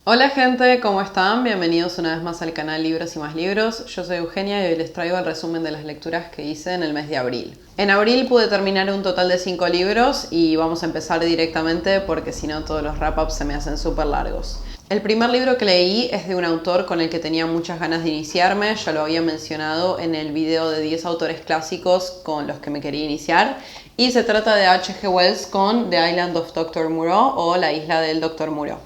Hola gente, ¿cómo están? Bienvenidos una vez más al canal Libros y Más Libros. Yo soy Eugenia y hoy les traigo el resumen de las lecturas que hice en el mes de abril. En abril pude terminar un total de 5 libros y vamos a empezar directamente porque si no todos los wrap-ups se me hacen súper largos. El primer libro que leí es de un autor con el que tenía muchas ganas de iniciarme, ya lo había mencionado en el video de 10 autores clásicos con los que me quería iniciar, y se trata de H.G. Wells con The Island of Dr. Moreau o La isla del Dr. Moreau.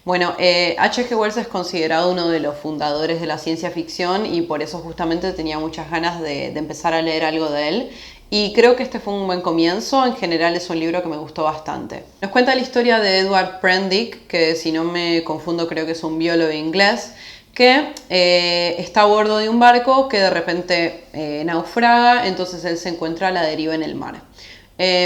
Bueno, H.G. Wells es considerado uno de los fundadores de la ciencia ficción y por eso justamente tenía muchas ganas de empezar a leer algo de él. Y creo que este fue un buen comienzo. En general es un libro que me gustó bastante. Nos cuenta la historia de Edward Prendick, que si no me confundo creo que es un biólogo inglés, que está a bordo de un barco que de repente naufraga, entonces él se encuentra a la deriva en el mar.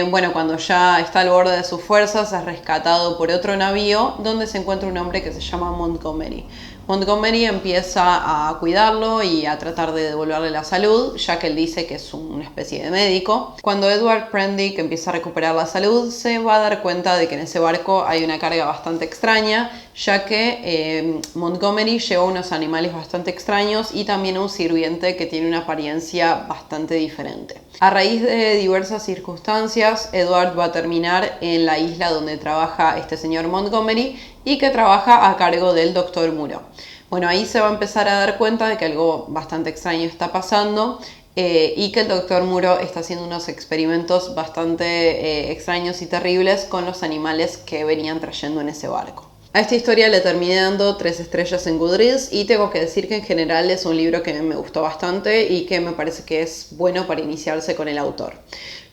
Bueno, cuando ya está al borde de sus fuerzas, es rescatado por otro navío donde se encuentra un hombre que se llama Montgomery. Montgomery empieza a cuidarlo y a tratar de devolverle la salud, ya que él dice que es una especie de médico. Cuando Edward Prendick empieza a recuperar la salud, se va a dar cuenta de que en ese barco hay una carga bastante extraña, ya que Montgomery lleva unos animales bastante extraños y también un sirviente que tiene una apariencia bastante diferente. A raíz de diversas circunstancias, Edward va a terminar en la isla donde trabaja este señor Montgomery y que trabaja a cargo del Dr. Moreau. Bueno, ahí se va a empezar a dar cuenta de que algo bastante extraño está pasando y que el Dr. Moreau está haciendo unos experimentos bastante extraños y terribles con los animales que venían trayendo en ese barco. A esta historia le terminé dando 3 estrellas en Goodreads y tengo que decir que en general es un libro que me gustó bastante y que me parece que es bueno para iniciarse con el autor.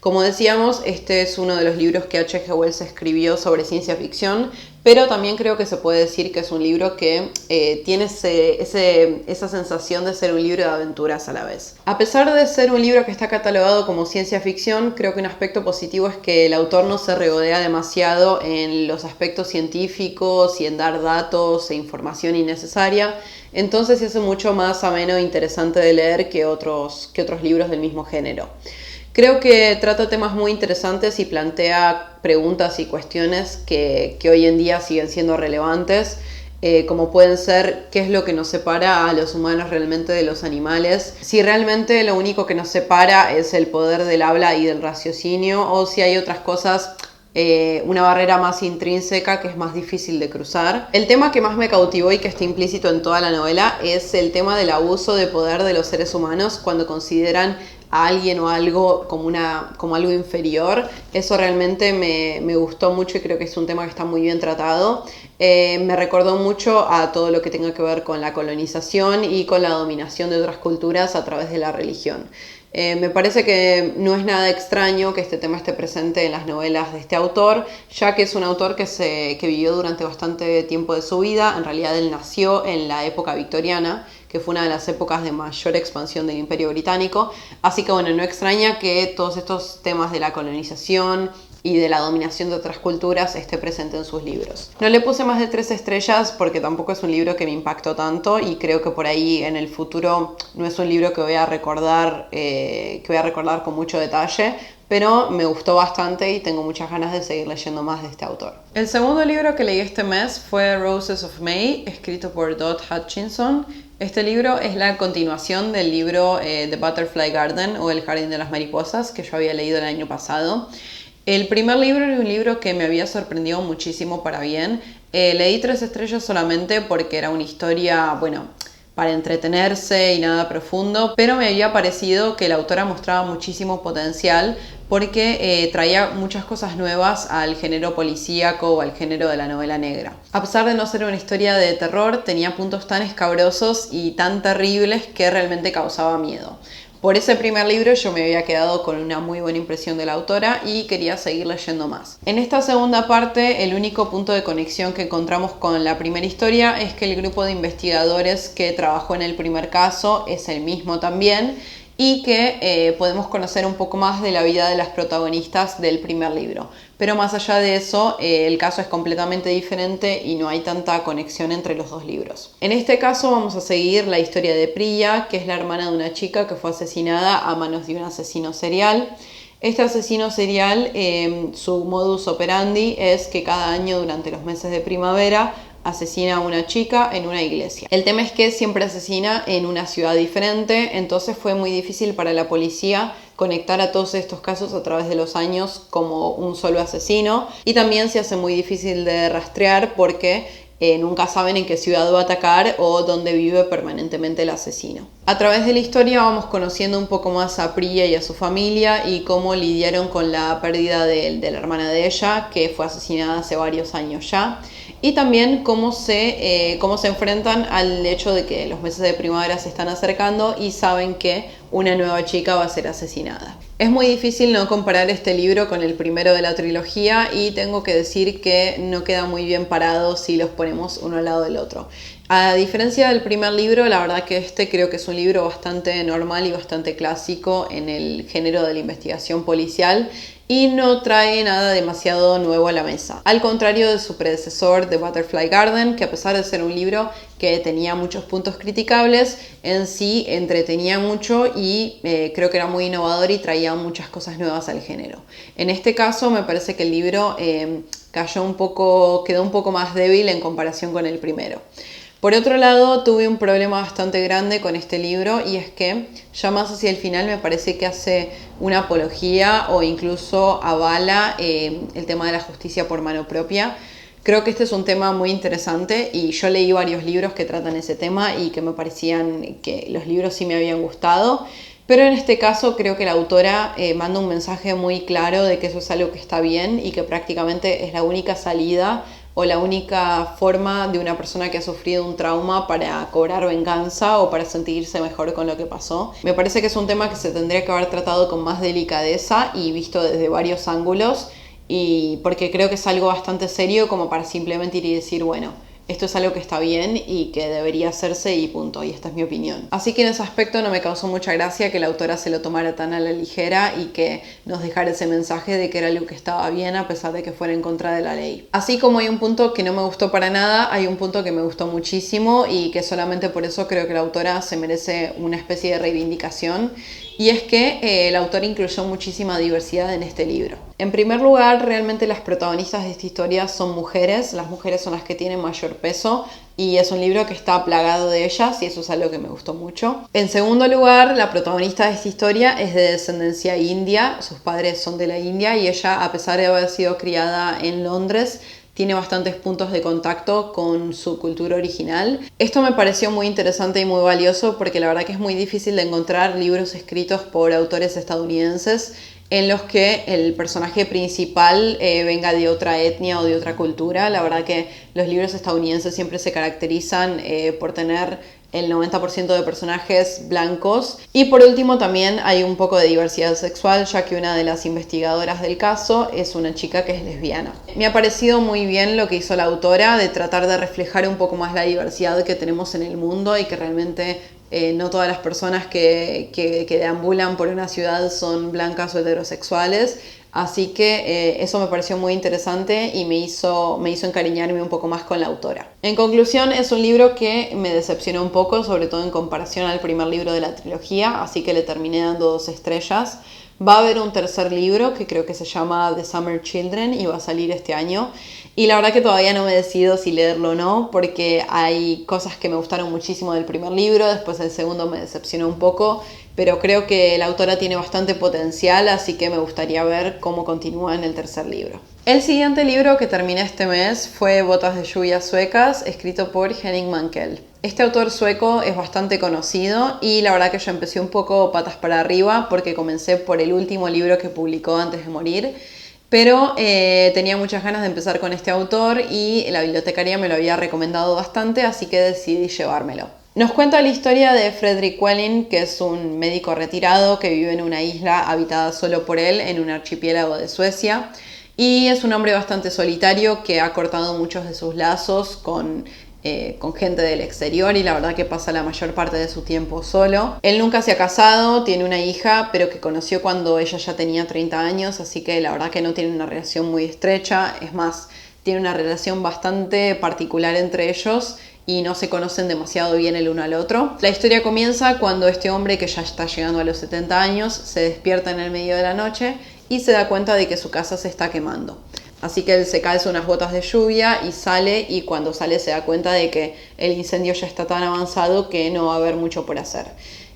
Como decíamos, este es uno de los libros que H.G. Wells escribió sobre ciencia ficción, pero también creo que se puede decir que es un libro que tiene esa sensación de ser un libro de aventuras a la vez. A pesar de ser un libro que está catalogado como ciencia ficción, creo que un aspecto positivo es que el autor no se regodea demasiado en los aspectos científicos y en dar datos e información innecesaria, entonces es mucho más ameno e interesante de leer que otros libros del mismo género. Creo que trata temas muy interesantes y plantea preguntas y cuestiones que hoy en día siguen siendo relevantes, como pueden ser qué es lo que nos separa a los humanos realmente de los animales, si realmente lo único que nos separa es el poder del habla y del raciocinio o si hay otras cosas, una barrera más intrínseca que es más difícil de cruzar. El tema que más me cautivó y que está implícito en toda la novela es el tema del abuso de poder de los seres humanos cuando consideran a alguien o algo como algo inferior. Eso realmente me gustó mucho y creo que es un tema que está muy bien tratado. Me recordó mucho a todo lo que tenga que ver con la colonización y con la dominación de otras culturas a través de la religión. Me parece que no es nada extraño que este tema esté presente en las novelas de este autor, ya que es un autor que vivió durante bastante tiempo de su vida. En realidad él nació en la época victoriana, que fue una de las épocas de mayor expansión del Imperio Británico. Así que bueno, no extraña que todos estos temas de la colonización y de la dominación de otras culturas esté presente en sus libros. No le puse más de 3 estrellas porque tampoco es un libro que me impactó tanto y creo que por ahí en el futuro no es un libro que voy a recordar con mucho detalle, pero me gustó bastante y tengo muchas ganas de seguir leyendo más de este autor. El segundo libro que leí este mes fue Roses of May, escrito por Dot Hutchinson. Este libro es la continuación del libro The Butterfly Garden o El Jardín de las Mariposas, que yo había leído el año pasado. El primer libro era un libro que me había sorprendido muchísimo para bien. Leí 3 estrellas solamente porque era una historia, bueno, para entretenerse y nada profundo, pero me había parecido que la autora mostraba muchísimo potencial porque traía muchas cosas nuevas al género policíaco o al género de la novela negra. A pesar de no ser una historia de terror, tenía puntos tan escabrosos y tan terribles que realmente causaba miedo. Por ese primer libro yo me había quedado con una muy buena impresión de la autora y quería seguir leyendo más. En esta segunda parte, el único punto de conexión que encontramos con la primera historia es que el grupo de investigadores que trabajó en el primer caso es el mismo también y que podemos conocer un poco más de la vida de las protagonistas del primer libro. Pero más allá de eso, el caso es completamente diferente y no hay tanta conexión entre los dos libros. En este caso vamos a seguir la historia de Priya, que es la hermana de una chica que fue asesinada a manos de un asesino serial. Este asesino serial, su modus operandi es que cada año durante los meses de primavera asesina a una chica en una iglesia. El tema es que siempre asesina en una ciudad diferente, entonces fue muy difícil para la policía conectar a todos estos casos a través de los años como un solo asesino, y también se hace muy difícil de rastrear porque nunca saben en qué ciudad va a atacar o dónde vive permanentemente el asesino. A través de la historia vamos conociendo un poco más a Priya y a su familia y cómo lidiaron con la pérdida de la hermana de ella, que fue asesinada hace varios años ya. Y también cómo se enfrentan al hecho de que los meses de primavera se están acercando y saben que una nueva chica va a ser asesinada. Es muy difícil no comparar este libro con el primero de la trilogía y tengo que decir que no queda muy bien parado si los ponemos uno al lado del otro. A diferencia del primer libro, la verdad que este creo que es un libro bastante normal y bastante clásico en el género de la investigación policial y no trae nada demasiado nuevo a la mesa. Al contrario de su predecesor, The Butterfly Garden, que a pesar de ser un libro que tenía muchos puntos criticables, en sí entretenía mucho y creo que era muy innovador y traía muchas cosas nuevas al género. En este caso me parece que el libro quedó un poco más débil en comparación con el primero. Por otro lado, tuve un problema bastante grande con este libro y es que ya más hacia el final me parece que hace una apología o incluso avala el tema de la justicia por mano propia. Creo que este es un tema muy interesante y yo leí varios libros que tratan ese tema y que me parecían que los libros sí me habían gustado. Pero en este caso creo que la autora manda un mensaje muy claro de que eso es algo que está bien y que prácticamente es la única salida o la única forma de una persona que ha sufrido un trauma para cobrar venganza o para sentirse mejor con lo que pasó. Me parece que es un tema que se tendría que haber tratado con más delicadeza y visto desde varios ángulos, y porque creo que es algo bastante serio como para simplemente ir y decir, bueno, esto es algo que está bien y que debería hacerse y punto, y esta es mi opinión. Así que en ese aspecto no me causó mucha gracia que la autora se lo tomara tan a la ligera y que nos dejara ese mensaje de que era algo que estaba bien a pesar de que fuera en contra de la ley. Así como hay un punto que no me gustó para nada, hay un punto que me gustó muchísimo y que solamente por eso creo que la autora se merece una especie de reivindicación. Y es que el autor incluyó muchísima diversidad en este libro. En primer lugar, realmente las protagonistas de esta historia son mujeres. Las mujeres son las que tienen mayor peso y es un libro que está plagado de ellas y eso es algo que me gustó mucho. En segundo lugar, la protagonista de esta historia es de descendencia india. Sus padres son de la India y ella, a pesar de haber sido criada en Londres, tiene bastantes puntos de contacto con su cultura original. Esto me pareció muy interesante y muy valioso porque la verdad que es muy difícil de encontrar libros escritos por autores estadounidenses en los que el personaje principal venga de otra etnia o de otra cultura. La verdad que los libros estadounidenses siempre se caracterizan por tener el 90% de personajes blancos. Y por último también hay un poco de diversidad sexual, ya que una de las investigadoras del caso es una chica que es lesbiana. Me ha parecido muy bien lo que hizo la autora de tratar de reflejar un poco más la diversidad que tenemos en el mundo y que realmente no todas las personas que deambulan por una ciudad son blancas o heterosexuales. Así que eso me pareció muy interesante y me hizo encariñarme un poco más con la autora. En conclusión, es un libro que me decepcionó un poco, sobre todo en comparación al primer libro de la trilogía, así que le terminé dando 2 estrellas. Va a haber un tercer libro que creo que se llama The Summer Children y va a salir este año. Y la verdad que todavía no me decido si leerlo o no, porque hay cosas que me gustaron muchísimo del primer libro, después el segundo me decepcionó un poco, pero creo que la autora tiene bastante potencial, así que me gustaría ver cómo continúa en el tercer libro. El siguiente libro que terminé este mes fue Botas de lluvia suecas, escrito por Henning Mankell. Este autor sueco es bastante conocido y la verdad que yo empecé un poco patas para arriba porque comencé por el último libro que publicó antes de morir, pero tenía muchas ganas de empezar con este autor y la bibliotecaria me lo había recomendado bastante, así que decidí llevármelo. Nos cuenta la historia de Fredrik Welling, que es un médico retirado que vive en una isla habitada solo por él en un archipiélago de Suecia. Y es un hombre bastante solitario que ha cortado muchos de sus lazos con gente del exterior y la verdad que pasa la mayor parte de su tiempo solo. Él nunca se ha casado, tiene una hija, pero que conoció cuando ella ya tenía 30 años, así que la verdad que no tiene una relación muy estrecha. Es más, tiene una relación bastante particular entre ellos y no se conocen demasiado bien el uno al otro. La historia comienza cuando este hombre, que ya está llegando a los 70 años, se despierta en el medio de la noche y se da cuenta de que su casa se está quemando. Así que él se calza unas botas de lluvia y sale, y cuando sale se da cuenta de que el incendio ya está tan avanzado que no va a haber mucho por hacer.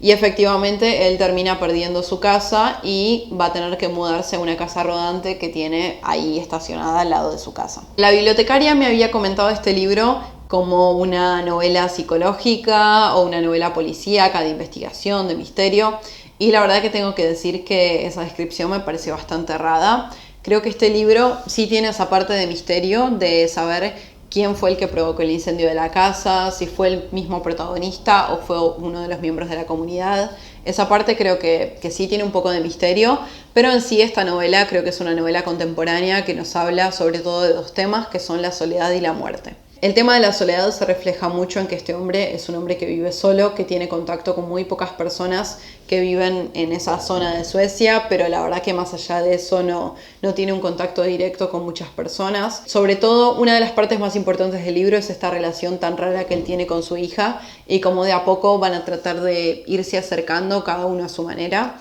Y efectivamente él termina perdiendo su casa y va a tener que mudarse a una casa rodante que tiene ahí estacionada al lado de su casa. La bibliotecaria me había comentado este libro como una novela psicológica o una novela policíaca de investigación, de misterio, y la verdad que tengo que decir que esa descripción me pareció bastante errada. Creo que este libro sí tiene esa parte de misterio, de saber quién fue el que provocó el incendio de la casa, si fue el mismo protagonista o fue uno de los miembros de la comunidad. Esa parte creo que sí tiene un poco de misterio, pero en sí esta novela creo que es una novela contemporánea que nos habla sobre todo de dos temas, que son la soledad y la muerte. El tema de la soledad se refleja mucho en que este hombre es un hombre que vive solo, que tiene contacto con muy pocas personas que viven en esa zona de Suecia, pero la verdad que más allá de eso no tiene un contacto directo con muchas personas. Sobre todo, una de las partes más importantes del libro es esta relación tan rara que él tiene con su hija y cómo de a poco van a tratar de irse acercando cada uno a su manera.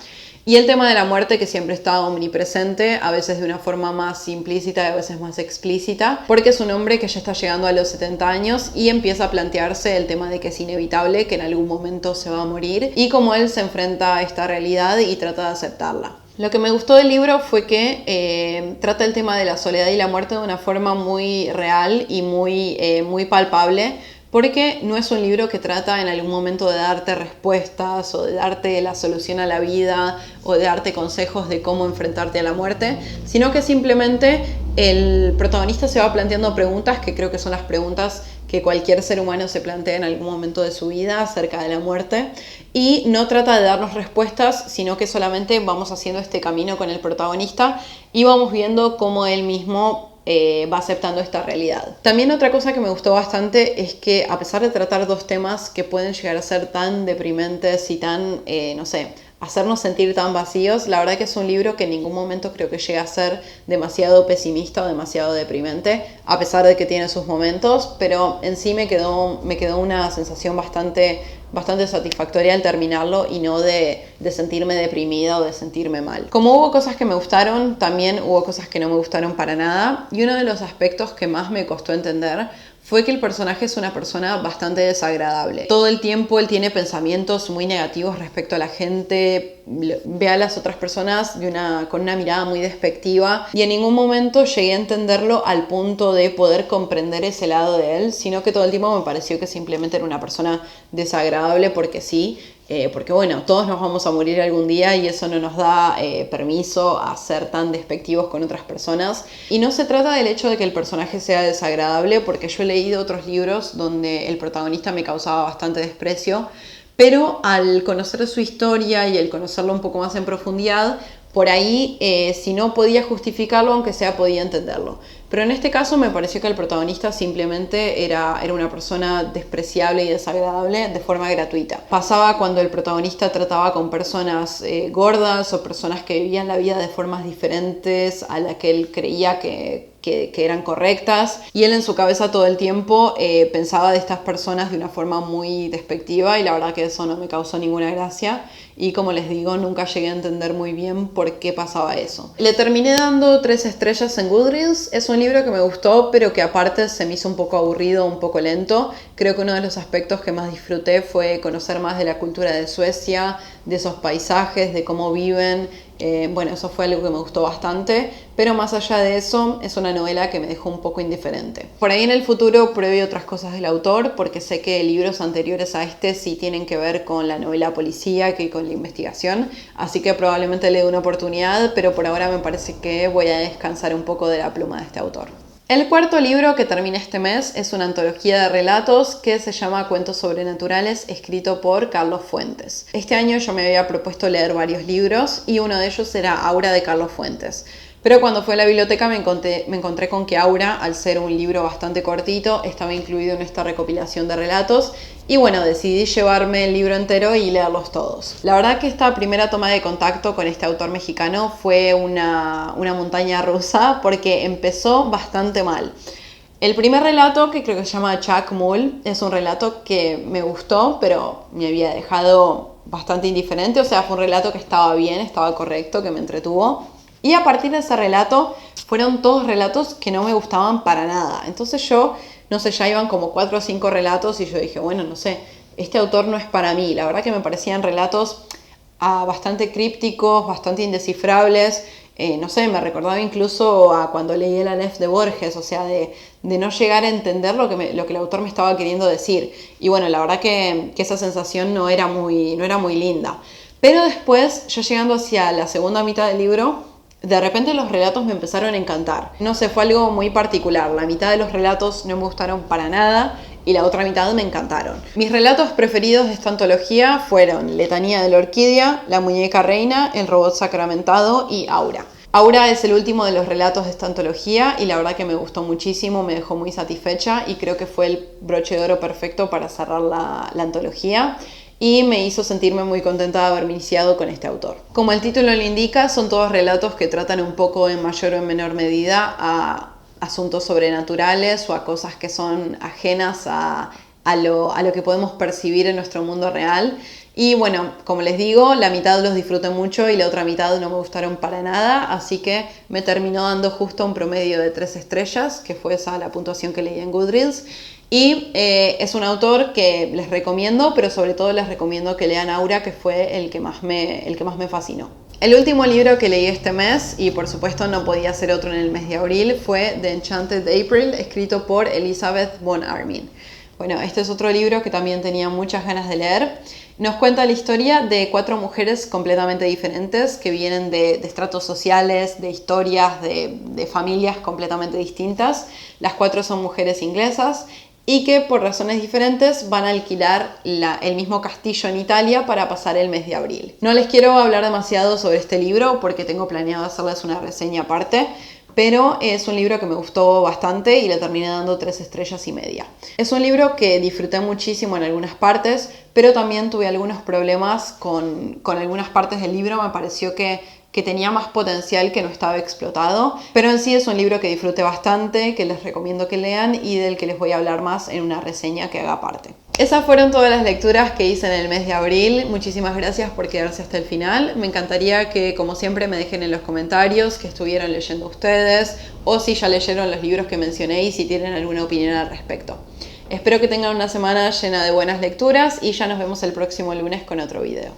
Y el tema de la muerte, que siempre está omnipresente, a veces de una forma más implícita y a veces más explícita, porque es un hombre que ya está llegando a los 70 años y empieza a plantearse el tema de que es inevitable, que en algún momento se va a morir, y cómo él se enfrenta a esta realidad y trata de aceptarla. Lo que me gustó del libro fue que trata el tema de la soledad y la muerte de una forma muy real y muy palpable, porque no es un libro que trata en algún momento de darte respuestas o de darte la solución a la vida o de darte consejos de cómo enfrentarte a la muerte, sino que simplemente el protagonista se va planteando preguntas que creo que son las preguntas que cualquier ser humano se plantea en algún momento de su vida acerca de la muerte, y no trata de darnos respuestas, sino que solamente vamos haciendo este camino con el protagonista y vamos viendo cómo él mismo va aceptando esta realidad. También otra cosa que me gustó bastante es que, a pesar de tratar dos temas que pueden llegar a ser tan deprimentes y tan, hacernos sentir tan vacíos, la verdad que es un libro que en ningún momento creo que llega a ser demasiado pesimista o demasiado deprimente, a pesar de que tiene sus momentos, pero en sí me quedó una sensación bastante satisfactoria al terminarlo y no de sentirme deprimida o de sentirme mal. Como hubo cosas que me gustaron, también hubo cosas que no me gustaron para nada, y uno de los aspectos que más me costó entender fue que el personaje es una persona bastante desagradable. Todo el tiempo él tiene pensamientos muy negativos respecto a la gente, ve a las otras personas con una mirada muy despectiva, y en ningún momento llegué a entenderlo al punto de poder comprender ese lado de él, sino que todo el tiempo me pareció que simplemente era una persona desagradable porque sí, porque bueno, todos nos vamos a morir algún día y eso no nos da permiso a ser tan despectivos con otras personas. Y no se trata del hecho de que el personaje sea desagradable, porque yo he leído otros libros donde el protagonista me causaba bastante desprecio, pero al conocer su historia y al conocerlo un poco más en profundidad, por ahí, si no podía justificarlo, aunque sea podía entenderlo. Pero en este caso me pareció que el protagonista simplemente era una persona despreciable y desagradable de forma gratuita. Pasaba cuando el protagonista trataba con personas gordas o personas que vivían la vida de formas diferentes a la que él creía que eran correctas, y él en su cabeza todo el tiempo pensaba de estas personas de una forma muy despectiva, y la verdad que eso no me causó ninguna gracia, y como les digo, nunca llegué a entender muy bien por qué pasaba eso. Le terminé dando 3 estrellas en Goodreads. Es un libro que me gustó, pero que aparte se me hizo un poco aburrido, un poco lento. Creo que uno de los aspectos que más disfruté fue conocer más de la cultura de Suecia, de esos paisajes, de cómo viven. Bueno, eso fue algo que me gustó bastante, pero más allá de eso, es una novela que me dejó un poco indiferente. Por ahí en el futuro pruebe otras cosas del autor, porque sé que libros anteriores a este sí tienen que ver con la novela policíaca y con la investigación, así que probablemente le dé una oportunidad, pero por ahora me parece que voy a descansar un poco de la pluma de este autor. El cuarto libro que termina este mes es una antología de relatos que se llama Cuentos Sobrenaturales, escrito por Carlos Fuentes. Este año yo me había propuesto leer varios libros y uno de ellos era Aura de Carlos Fuentes. Pero cuando fui a la biblioteca me encontré con que Aura, al ser un libro bastante cortito, estaba incluido en esta recopilación de relatos, y bueno, decidí llevarme el libro entero y leerlos todos. La verdad que esta primera toma de contacto con este autor mexicano fue una montaña rusa, porque empezó bastante mal. El primer relato, que creo que se llama Chuck Mull, es un relato que me gustó, pero me había dejado bastante indiferente. O sea, fue un relato que estaba bien, estaba correcto, que me entretuvo. Y a partir de ese relato fueron todos relatos que no me gustaban para nada. Entonces yo, no sé, ya iban como 4 o 5 relatos y yo dije, bueno, no sé, este autor no es para mí. La verdad que me parecían relatos bastante crípticos, bastante indescifrables. No sé, me recordaba incluso a cuando leí el Aleph de Borges, o sea, de no llegar a entender lo que el autor me estaba queriendo decir. Y bueno, la verdad que esa sensación no era muy linda. Pero después, yo llegando hacia la segunda mitad del libro, de repente los relatos me empezaron a encantar. No sé, fue algo muy particular. La mitad de los relatos no me gustaron para nada y la otra mitad me encantaron. Mis relatos preferidos de esta antología fueron Letanía de la Orquídea, La Muñeca Reina, El Robot Sacramentado y Aura. Aura es el último de los relatos de esta antología y la verdad que me gustó muchísimo, me dejó muy satisfecha y creo que fue el broche de oro perfecto para cerrar la antología. Y me hizo sentirme muy contenta de haberme iniciado con este autor. Como el título lo indica, son todos relatos que tratan un poco en mayor o en menor medida a asuntos sobrenaturales o a cosas que son ajenas a lo que podemos percibir en nuestro mundo real. Y bueno, como les digo, la mitad los disfruté mucho y la otra mitad no me gustaron para nada, así que me terminó dando justo un promedio de 3 estrellas, que fue esa la puntuación que leí en Goodreads. Y es un autor que les recomiendo, pero sobre todo les recomiendo que lean Aura, que fue el que más me fascinó. El último libro que leí este mes, y por supuesto no podía ser otro en el mes de abril, fue The Enchanted April, escrito por Elizabeth von Armin. Bueno, este es otro libro que también tenía muchas ganas de leer. Nos cuenta la historia de 4 mujeres completamente diferentes que vienen de estratos sociales, de historias, de familias completamente distintas. Las 4 son mujeres inglesas y que por razones diferentes van a alquilar el mismo castillo en Italia para pasar el mes de abril. No les quiero hablar demasiado sobre este libro porque tengo planeado hacerles una reseña aparte, pero es un libro que me gustó bastante y le terminé dando 3 estrellas y media. Es un libro que disfruté muchísimo en algunas partes, pero también tuve algunos problemas con algunas partes del libro. Me pareció que tenía más potencial que no estaba explotado, pero en sí es un libro que disfruté bastante, que les recomiendo que lean y del que les voy a hablar más en una reseña que haga aparte. Esas fueron todas las lecturas que hice en el mes de abril. Muchísimas gracias por quedarse hasta el final. Me encantaría que, como siempre, me dejen en los comentarios que estuvieron leyendo ustedes o si ya leyeron los libros que mencioné y si tienen alguna opinión al respecto. Espero que tengan una semana llena de buenas lecturas y ya nos vemos el próximo lunes con otro video.